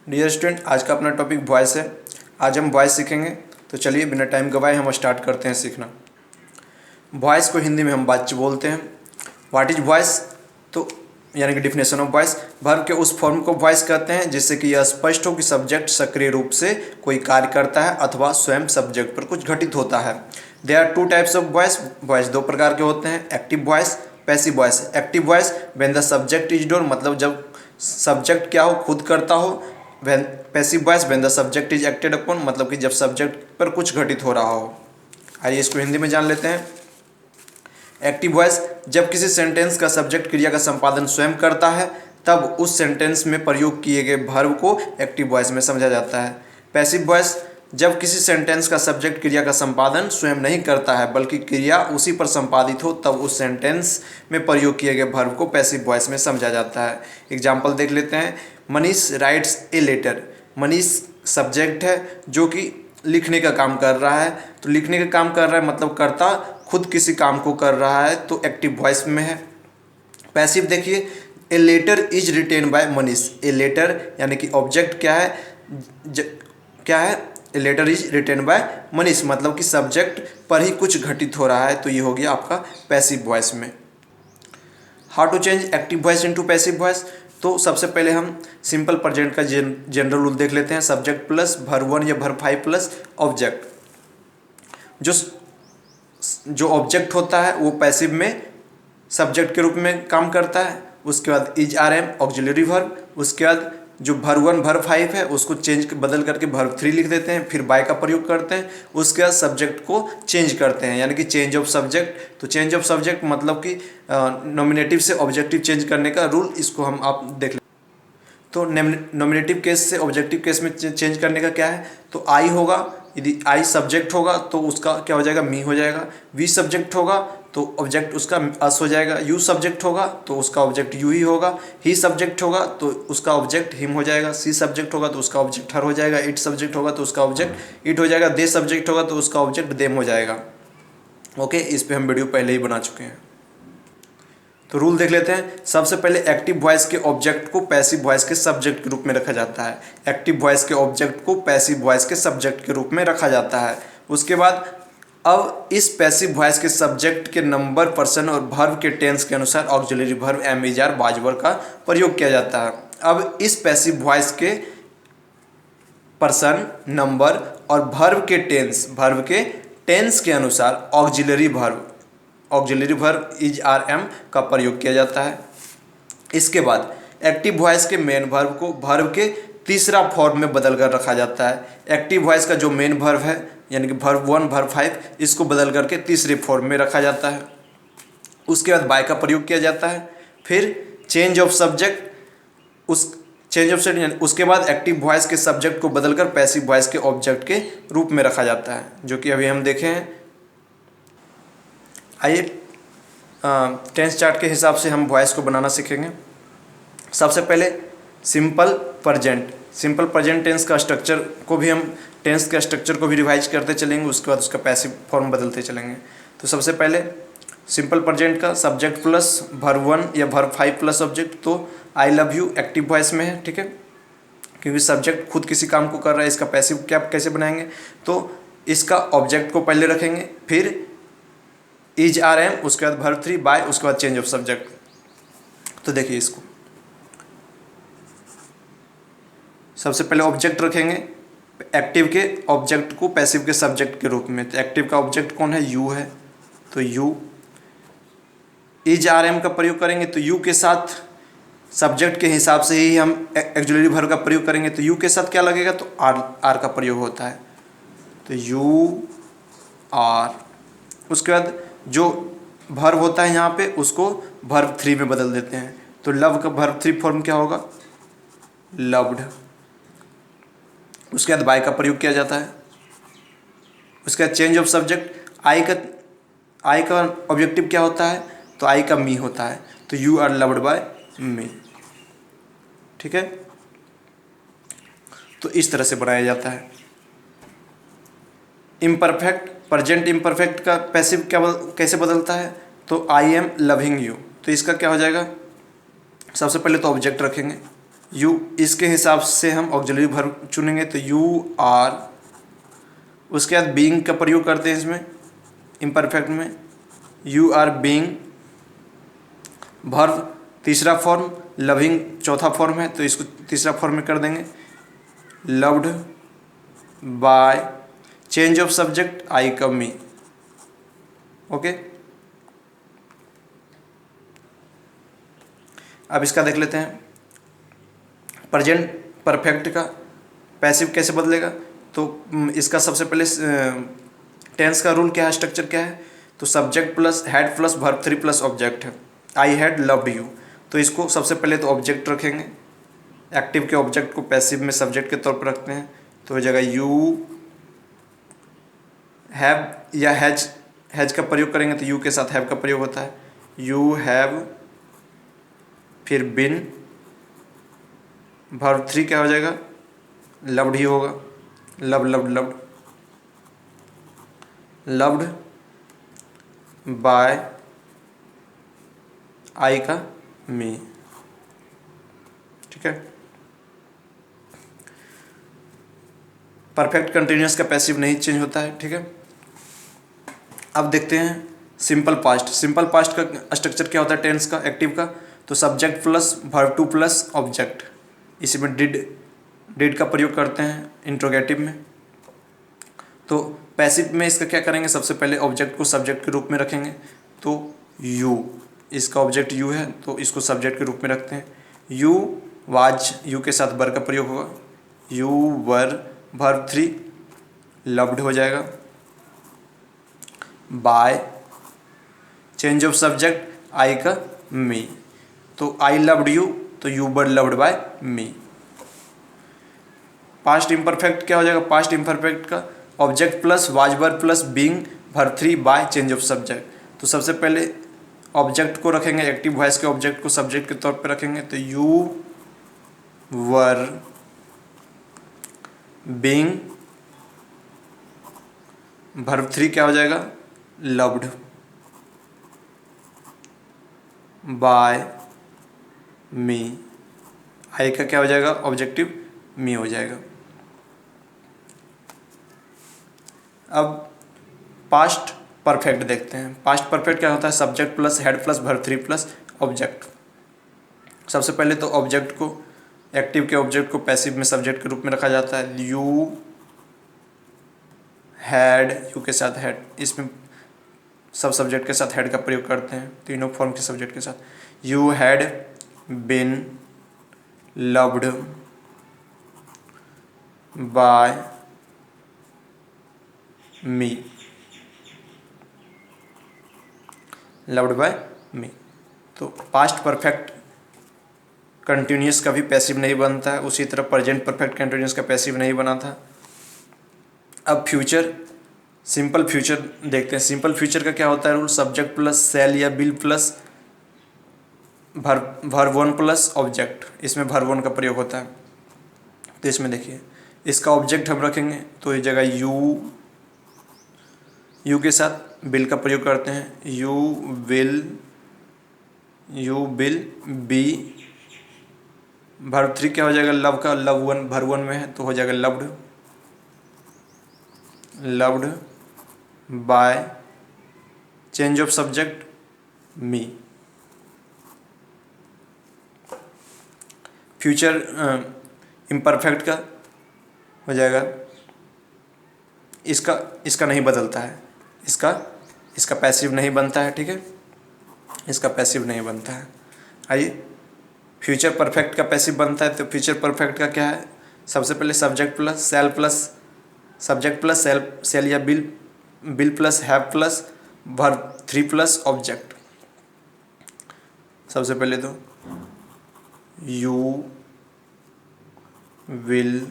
Dear student, आज का अपना टॉपिक वॉइस है। आज हम वॉइस सीखेंगे, तो चलिए बिना टाइम गवाए हम स्टार्ट करते हैं सीखना। वॉइस को हिंदी में हम बातचीत बोलते हैं। What is voice? तो यानी कि डिफिनेशन ऑफ वॉइस, वर्ब के उस फॉर्म को वॉइस कहते हैं जिससे कि यह स्पष्ट हो कि सब्जेक्ट सक्रिय रूप से कोई कार्य करता है अथवा स्वयं सब्जेक्ट पर कुछ घटित होता है। There are two types of voice. Voice दो प्रकार के होते हैं, active voice, passive voice. Active voice when the subject is doing, मतलब जब सब्जेक्ट क्या हो, खुद करता हो। Passive voice when the subject is acted upon, मतलब कि जब सब्जेक्ट पर कुछ घटित हो रहा हो। आइए इसको हिंदी में जान लेते हैं। एक्टिव वॉइस जब किसी सेंटेंस का सब्जेक्ट क्रिया का संपादन स्वयं करता है तब उस सेंटेंस में प्रयोग किए गए वर्ब को एक्टिव वॉइस में समझा जाता है। पैसिव वॉइस जब किसी सेंटेंस का सब्जेक्ट क्रिया का संपादन स्वयं नहीं करता है बल्कि क्रिया उसी पर संपादित हो तब उस सेंटेंस में प्रयोग किए गए वर्ब को पैसिव वॉइस में समझा जाता है। एग्जाम्पल देख लेते हैं। Manish writes a letter. Manish subject है जो कि लिखने का काम कर रहा है, तो लिखने का काम कर रहा है मतलब करता खुद किसी काम को कर रहा है, तो एक्टिव वॉइस में है। पैसिव देखिए, a letter is written by Manish. A letter यानी कि ऑब्जेक्ट क्या है, क्या है, a letter is written by Manish, मतलब कि सब्जेक्ट पर ही कुछ घटित हो रहा है, तो ये हो गया आपका पैसिव वॉइस में। How to change active voice into passive voice? तो सबसे पहले हम सिंपल प्रेजेंट का जनरल रूल देख लेते हैं। सब्जेक्ट प्लस वर्ब वन या वर्ब फाइव प्लस ऑब्जेक्ट। जो ऑब्जेक्ट होता है वो पैसिव में सब्जेक्ट के रूप में काम करता है। उसके बाद is are am auxiliary verb. उसके बाद जो वर्ब वन वर्ब फाइव है उसको बदल करके वर्ब थ्री लिख देते हैं, फिर बाय का प्रयोग करते हैं। उसके बाद सब्जेक्ट को चेंज करते हैं, यानी कि चेंज ऑफ सब्जेक्ट। तो चेंज ऑफ सब्जेक्ट मतलब कि नॉमिनेटिव से ऑब्जेक्टिव चेंज करने का रूल, इसको हम आप देख लें। तो नॉमिनेटिव केस से ऑब्जेक्टिव केस में चेंज करने का क्या है, तो आई होगा, यदि आई सब्जेक्ट होगा तो उसका क्या हो जाएगा, मी हो जाएगा। वी सब्जेक्ट होगा तो ऑब्जेक्ट उसका अस हो जाएगा। यू सब्जेक्ट होगा तो उसका ऑब्जेक्ट यू ही होगा। ही सब्जेक्ट होगा तो उसका ऑब्जेक्ट हिम हो जाएगा। सी सब्जेक्ट होगा तो उसका ऑब्जेक्ट हर हो जाएगा। इट सब्जेक्ट होगा तो उसका ऑब्जेक्ट इट हो जाएगा। दे सब्जेक्ट होगा तो उसका ऑब्जेक्ट देम हो जाएगा। ओके, इस पर हम वीडियो पहले ही बना चुके हैं। तो रूल देख लेते हैं। सबसे पहले एक्टिव वॉइस के ऑब्जेक्ट को पैसिव वॉइस के सब्जेक्ट के रूप में रखा जाता है। एक्टिव वॉइस के ऑब्जेक्ट को पैसिव वॉइस के सब्जेक्ट के रूप में रखा जाता है। उसके बाद अब इस पैसिव वॉइस के सब्जेक्ट के नंबर, पर्सन और वर्ब के टेंस के अनुसार auxiliary verb am is are was were का प्रयोग किया जाता है। अब इस पैसिव वॉइस के पर्सन, नंबर और वर्ब के टेंस के अनुसार auxiliary verb is are am का प्रयोग किया जाता है। इसके बाद एक्टिव वॉइस के मेन वर्ब को वर्ब के तीसरा फॉर्म में बदल कर रखा जाता है। एक्टिव वॉइस का जो मेन वर्ब है यानी कि वर्ब वन वर्ब फाइव, इसको बदल करके तीसरे फॉर्म में रखा जाता है। उसके बाद बाय का प्रयोग किया जाता है। फिर चेंज ऑफ सब्जेक्ट, उसके बाद एक्टिव वॉइस के सब्जेक्ट को बदलकर पैसिव वॉइस के ऑब्जेक्ट के रूप में रखा जाता है, जो कि अभी हम देखे हैं। आइए टेंस चार्ट के हिसाब से हम वॉइस को बनाना सीखेंगे। सबसे पहले सिंपल प्रेजेंट टेंस का स्ट्रक्चर को भी हम टेंस के स्ट्रक्चर को भी रिवाइज करते चलेंगे। उसके बाद उसका पैसिव फॉर्म बदलते चलेंगे। तो सबसे पहले सिंपल प्रेजेंट का सब्जेक्ट प्लस वर्ब वन या वर्ब फाइव प्लस ऑब्जेक्ट, तो I love you active voice में है, ठीक है, क्योंकि सब्जेक्ट खुद किसी काम को कर रहा है। इसका पैसिव क्या कैसे बनाएंगे, तो इसका ऑब्जेक्ट को पहले रखेंगे, फिर इज आर एम, उसके बाद वर्ब थ्री, बाय, उसके बाद चेंज ऑफ सब्जेक्ट। तो देखिए इसको सबसे पहले ऑब्जेक्ट रखेंगे, एक्टिव के ऑब्जेक्ट को पैसिव के सब्जेक्ट के रूप में। तो एक्टिव का ऑब्जेक्ट कौन है, यू है, तो यू। इज आर एम का प्रयोग करेंगे तो यू के साथ सब्जेक्ट के हिसाब से ही हम ऑक्सिलरी वर्ब का प्रयोग करेंगे। तो यू के साथ क्या लगेगा, तो आर का प्रयोग होता है, तो यू आर। उसके बाद जो वर्ब होता है यहाँ पे उसको वर्ब थ्री में बदल देते हैं। तो लव का वर्ब थ्री फॉर्म क्या होगा, लव्ड। उसके बाद बाय का प्रयोग किया जाता है। उसके बाद चेंज ऑफ सब्जेक्ट, आई का ऑब्जेक्टिव क्या होता है, तो आई का मी होता है, तो you are loved by me, ठीक है। तो इस तरह से बनाया जाता है। इम्परफेक्ट, प्रेजेंट इम्परफेक्ट का पैसिव कैसे बदलता है, तो आई एम लविंग यू। तो इसका क्या हो जाएगा, सबसे पहले तो ऑब्जेक्ट रखेंगे, यू, इसके हिसाब से हम ऑक्सिलरी वर्ब चुनेंगे तो यू आर। उसके बाद बीइंग का प्रयोग करते हैं इसमें इम्परफेक्ट में, यू आर बीइंग वर्ब तीसरा फॉर्म, लविंग चौथा फॉर्म है तो इसको तीसरा फॉर्म में कर देंगे, loved by change of subject I का मी। ओके, अब इसका देख लेते हैं प्रेजेंट परफेक्ट का पैसिव कैसे बदलेगा। तो इसका सबसे पहले टेंस का रूल क्या है, स्ट्रक्चर क्या है, तो subject plus had plus verb 3 plus object है। आई हैड लव्ड यू, तो इसको सबसे पहले तो ऑब्जेक्ट रखेंगे, एक्टिव के ऑब्जेक्ट को पैसिव में सब्जेक्ट के तौर पर रखते हैं तो हो जाएगा यू हैव, या हैज का प्रयोग करेंगे तो यू के साथ हैव का प्रयोग होता है, यू हैव, फिर बिन, वर्ब 3 क्या हो जाएगा, लव्ड ही होगा, love loved loved, loved by I का मी। ठीक है, परफेक्ट कंटिन्यूअस का पैसिव नहीं चेंज होता है। ठीक है, अब देखते हैं सिंपल पास्ट। सिंपल पास्ट का स्ट्रक्चर क्या होता है टेंस का, एक्टिव का, तो subject plus verb 2 plus object, इसी में डिड का प्रयोग करते हैं इंट्रोगेटिव में। तो पैसिव में इसका क्या करेंगे, सबसे पहले ऑब्जेक्ट को सब्जेक्ट के रूप में रखेंगे तो यू, इसका ऑब्जेक्ट यू है तो इसको सब्जेक्ट के रूप में रखते हैं, यू वाज, यू के साथ वर का प्रयोग होगा, यू वर, वर्ब 3 लव्ड हो जाएगा, bye change of subject I का मी, तो आई लव्ड यू तो you were loved by me. Past imperfect क्या हो जाएगा, पास्ट इम्परफेक्ट का object plus was were plus being verb 3 bye change of subject. तो सबसे पहले ऑब्जेक्ट को रखेंगे, एक्टिव वॉइस के ऑब्जेक्ट को सब्जेक्ट के तौर पर रखेंगे तो यू वर बीइंग, वर्ब 3 क्या हो जाएगा, लव्ड बाय मी, आई का क्या हो जाएगा, ऑब्जेक्टिव मी हो जाएगा। अब पास्ट परफेक्ट देखते हैं। पास्ट परफेक्ट क्या होता है, subject plus had plus verb 3 plus object. सबसे पहले तो ऑब्जेक्ट को, एक्टिव के ऑब्जेक्ट को पैसिव में सब्जेक्ट के रूप में रखा जाता है, यू हैड, यू के साथ हैड, इसमें सब सब्जेक्ट के साथ हेड का प्रयोग करते हैं तीनों फॉर्म के सब्जेक्ट के साथ, you had been loved by me, loved by me. तो पास्ट परफेक्ट कंटिन्यूस का भी पैसिव नहीं बनता है, उसी तरह प्रेजेंट परफेक्ट कंटिन्यूस का पैसिव नहीं बना था। अब फ्यूचर, सिंपल फ्यूचर देखते हैं। सिंपल फ्यूचर का क्या होता है रूल, सब्जेक्ट प्लस सेल या will plus verb 1 plus object, इसमें वर्ब 1 का प्रयोग होता है। तो इसमें देखिए इसका ऑब्जेक्ट हम रखेंगे तो इस जगह यू के साथ बिल का प्रयोग करते हैं, यू विल बी, वर्ब 3 क्या हो जाएगा, लव का, लव 1 वर्ब 1 में है तो हो जाएगा loved by change of subject me. Future imperfect का हो जाएगा, इसका नहीं बदलता है, इसका पैसिव नहीं बनता है। ठीक है, इसका पैसिव नहीं बनता है। आइए फ्यूचर परफेक्ट का पैसिव बनता है। तो फ्यूचर परफेक्ट का क्या है, सबसे पहले subject plus shall plus subject plus shall या will plus have plus verb 3 plus object. सबसे पहले तो you will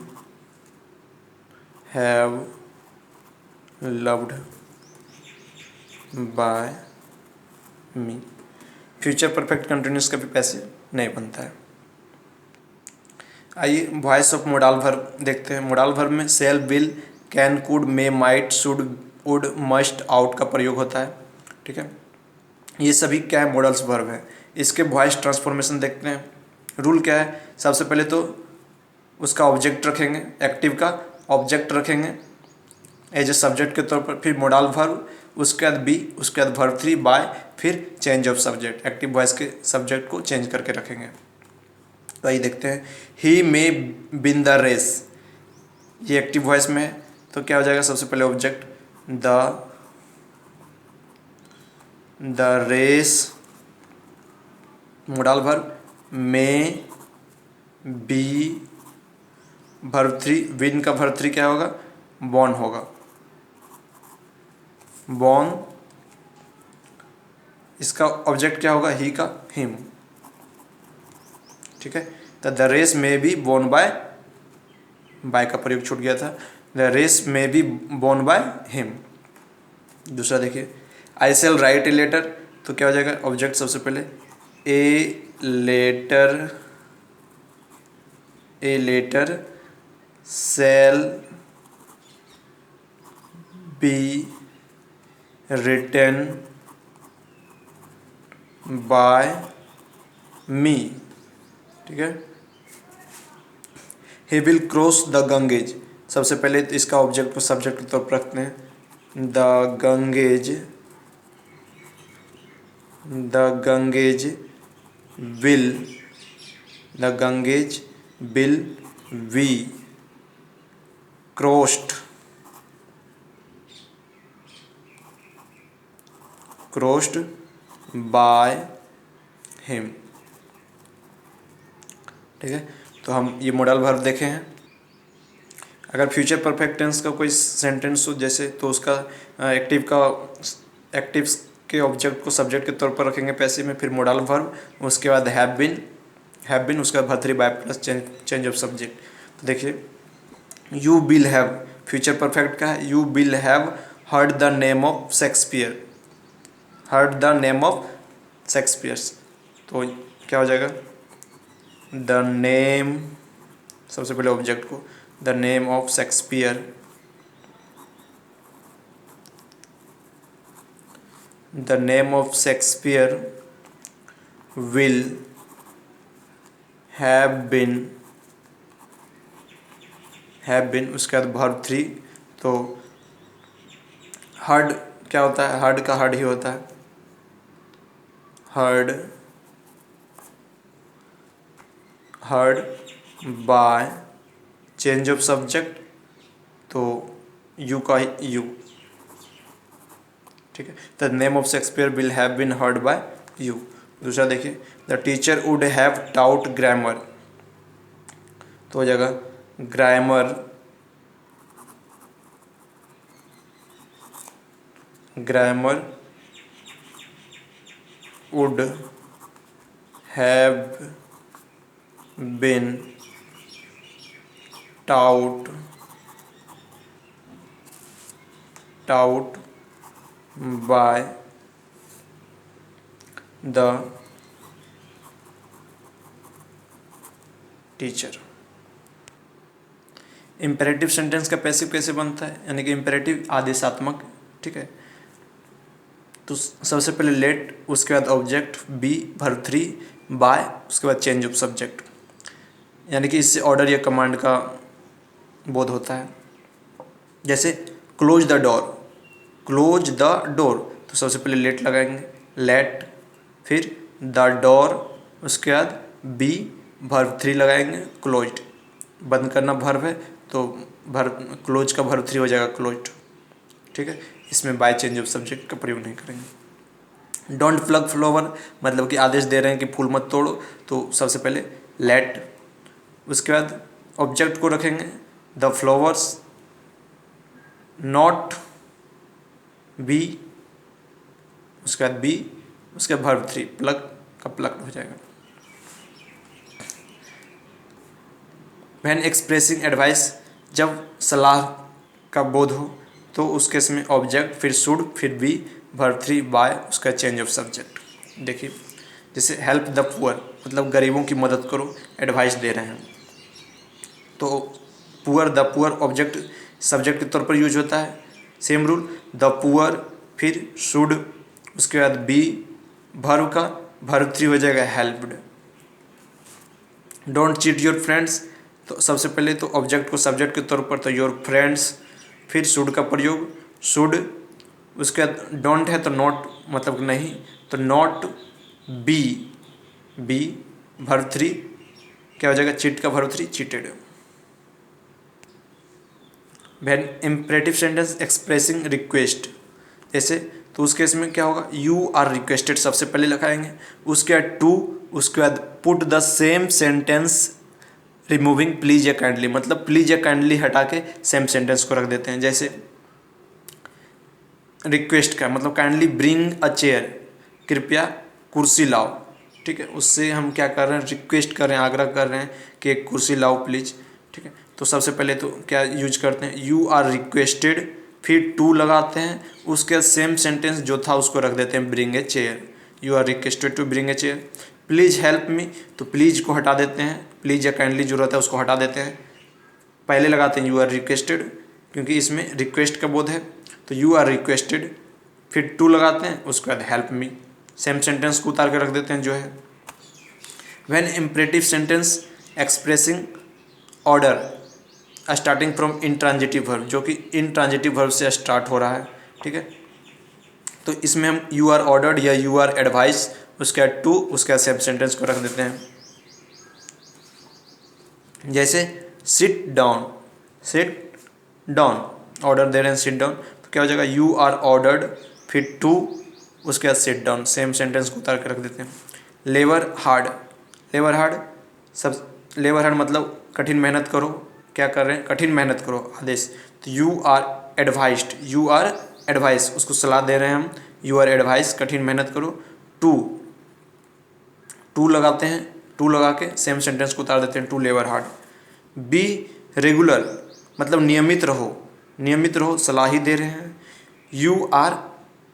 have loved by me. Future perfect continuous का भी पैसिव नहीं बनता है। आइए वॉइस ऑफ मोडाल वर्ब देखते हैं। मोडाल वर्ब में shall, will, can, could, may, might, should, would, must, ought का प्रयोग होता है। ठीक है, ये सभी क्या है, मॉडल्स वर्ब है। इसके वॉइस ट्रांसफॉर्मेशन देखते हैं। रूल क्या है, सबसे पहले तो उसका ऑब्जेक्ट रखेंगे, एक्टिव का ऑब्जेक्ट रखेंगे एज ए सब्जेक्ट के तौर पर, फिर मोडाल वर्ब, उसके बाद बी, उसके बाद वर्ब 3 बाय, फिर change of subject, active voice के सब्जेक्ट को चेंज करके रखेंगे। तो आइए देखते हैं, he may win the race, ये एक्टिव वॉइस में है तो क्या हो जाएगा, सबसे पहले object the race, modal verb, may be, verb 3, win का वर्ब 3 क्या होगा, बॉर्न होगा, बॉर्न, इसका ऑब्जेक्ट क्या होगा, ही का हिम, ठीक है। तो द रेस में बी बोर्न बाय का प्रयोग छूट गया था, द रेस में बी बोर्न बाय हिम। दूसरा देखिए, I shall write a letter, तो क्या हो जाएगा, ऑब्जेक्ट सबसे पहले a letter shall be written by me, ठीक है। He will cross the Ganges, सबसे पहले तो इसका ऑब्जेक्ट को सब्जेक्ट के तौर पर रखते हैं, the Ganges will be crossed by him, ठीक है। तो हम ये मॉडल वर्ब देखे हैं। अगर फ्यूचर परफेक्ट टेंस का कोई सेंटेंस हो जैसे, तो उसका एक्टिव के ऑब्जेक्ट को सब्जेक्ट के तौर पर रखेंगे पैसिव में, फिर मॉडल वर्ब, उसके बाद हैव बीन, उसके बाद verb 3 by plus change of subject. तो देखिए, you will have, future perfect का है, you will have heard the name of Shakespeare, तो क्या हो जाएगा, द नेम, सबसे पहले ऑब्जेक्ट को, the name of Shakespeare, will have been, उसके बाद वर्ब 3, तो हर्ड क्या होता है, हर्ड का हर्ड ही होता है, heard by change of subject, तो यू का यू, ठीक है। The name of Shakespeare will have been heard by you. दूसरा देखिए, the teacher would have taught grammar, तो हो जाएगा grammar would have been taught by the teacher. Imperative sentence का पैसिव कैसे बनता है, यानी कि इम्पेरेटिव आदेशात्मक, ठीक है। तो सबसे पहले लेट, उसके बाद ऑब्जेक्ट बी, वर्ब 3 बाय, उसके बाद चेंज ऑफ सब्जेक्ट, यानी कि इससे ऑर्डर या कमांड का बोध होता है। जैसे क्लोज द डोर, तो सबसे पहले लेट लगाएंगे, लेट, फिर द डोर, उसके बाद बी, वर्ब 3 लगाएंगे, क्लोज्ड, बंद करना वर्ब है तो क्लोज का वर्ब 3 हो जाएगा क्लोज्ड, ठीक है। इसमें बाय चेंज ऑफ सब्जेक्ट का प्रयोग नहीं करेंगे। डोंट प्लग फ्लावर, मतलब कि आदेश दे रहे हैं कि फूल मत तोड़ो, तो सबसे पहले लेट, उसके बाद ऑब्जेक्ट को रखेंगे द फ्लावर्स नॉट बी, उसके बाद बी, उसके बाद वर्ब 3 प्लग का प्लग हो जाएगा। व्हेन एक्सप्रेसिंग एडवाइस, जब सलाह का बोध हो तो उस केस में ऑब्जेक्ट, फिर शुड, फिर बी, वर्ब 3 बाय, उसका चेंज ऑफ सब्जेक्ट। देखिए, जैसे हेल्प द पुअर, मतलब गरीबों की मदद करो, एडवाइस दे रहे हैं, तो द पुअर ऑब्जेक्ट सब्जेक्ट के तौर पर यूज होता है। सेम रूल, द पुअर, फिर शुड, उसके बाद बी, वर्ब का वर्ब 3 हो जाएगा helped, don't cheat your friends, तो सबसे पहले तो ऑब्जेक्ट को सब्जेक्ट के तौर पर तो योर फ्रेंड्स, फिर शुड का प्रयोग, शुड, उसके बाद डोंट है तो नॉट मतलब नहीं, तो नॉट बी, बी वर्ब 3 क्या हो जाएगा, चीट का verb 3 cheated. When imperative sentence expressing request, जैसे तो उस केस में क्या होगा, यू आर रिक्वेस्टेड सबसे पहले लगाएंगे, उसके बाद टू, उसके बाद put the same sentence removing please या काइंडली, मतलब प्लीज या काइंडली हटा के सेम सेंटेंस को रख देते हैं। जैसे रिक्वेस्ट का मतलब काइंडली ब्रिंग अ चेयर, कृपया कुर्सी लाओ, ठीक है, उससे हम क्या कर रहे हैं, रिक्वेस्ट कर रहे हैं, आग्रह कर रहे हैं कि एक कुर्सी लाओ प्लीज, ठीक है। तो सबसे पहले तो क्या यूज करते हैं, यू आर रिक्वेस्टेड, फिर टू लगाते हैं, उसके सेम सेंटेंस जो था उसको रख देते हैं bring a chair, you are requested to bring a chair. Please help me, तो प्लीज़ को हटा देते हैं, प्लीज़ या काइंडली जो रहता है उसको हटा देते हैं, पहले लगाते हैं यू आर रिक्वेस्टेड क्योंकि इसमें रिक्वेस्ट का बोध है, तो यू आर रिक्वेस्टेड, फिर टू लगाते हैं, उसके बाद हेल्प मी, सेम सेंटेंस को उतार के रख देते हैं जो है। When imperative sentence expressing order starting from intransitive verb, जो कि इंट्रांजिटिव वर्ब से स्टार्ट हो रहा है, ठीक है, तो इसमें हम यू आर ऑर्डर्ड या यू आर एडवाइस, उसके बाद टू, उसके बाद सेम सेंटेंस को रख देते हैं। जैसे sit down, sit down order दे रहे हैं सिट डाउन, तो क्या हो जाएगा, यू आर ऑर्डर्ड, फिर टू, उसके बाद सिट डाउन, सेम सेंटेंस को उतार के रख देते हैं। लेबर हार्ड, लेबर हार्ड सब, लेबर हार्ड मतलब कठिन मेहनत करो, क्या कर रहे हैं, कठिन मेहनत करो आदेश, तो you are advised, you are advise उसको सलाह दे रहे हैं हम, यू आर एडवाइस कठिन मेहनत करो। टू, टू लगाते हैं, टू लगा के सेम सेंटेंस को उतार देते हैं, to labour hard. Be regular मतलब नियमित रहो, नियमित रहो सलाह ही दे रहे हैं, यू आर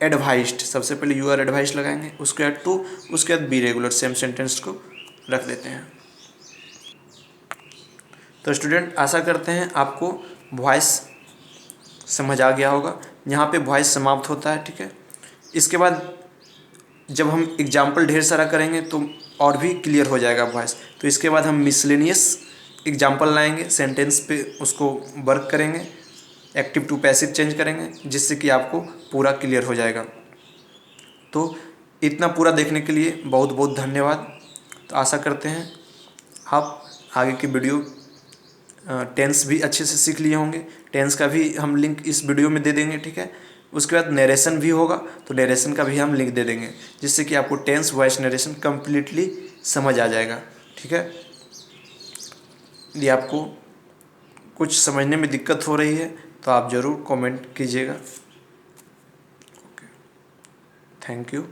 एडवाइस्ड सबसे पहले यू आर एडवाइस्ड लगाएंगे, उसके बाद टू, उसके बाद बी रेगुलर, सेम सेंटेंस को रख देते हैं। तो स्टूडेंट आशा करते हैं आपको वॉइस समझ आ गया होगा, यहाँ पे वॉइस समाप्त होता है, ठीक है। इसके बाद जब हम एग्जाम्पल ढेर सारा करेंगे तो और भी क्लियर हो जाएगा वॉइस, तो इसके बाद हम मिसलेनियस एग्जाम्पल लाएंगे, सेंटेंस पे उसको वर्क करेंगे, एक्टिव टू पैसिव चेंज करेंगे, जिससे कि आपको पूरा क्लियर हो जाएगा। तो इतना पूरा देखने के लिए बहुत बहुत धन्यवाद। तो आशा करते हैं आप आगे की वीडियो टेंस भी अच्छे से सीख लिए होंगे, टेंस का भी हम लिंक इस वीडियो में दे देंगे, ठीक है। उसके बाद नरेशन भी होगा, तो नरेशन का भी हम लिंक दे देंगे, जिससे कि आपको टेंस वॉइस नरेशन कम्प्लीटली समझ आ जाएगा, ठीक है। यदि आपको कुछ समझने में दिक्कत हो रही है तो आप ज़रूर कमेंट कीजिएगा। Okay, thank you.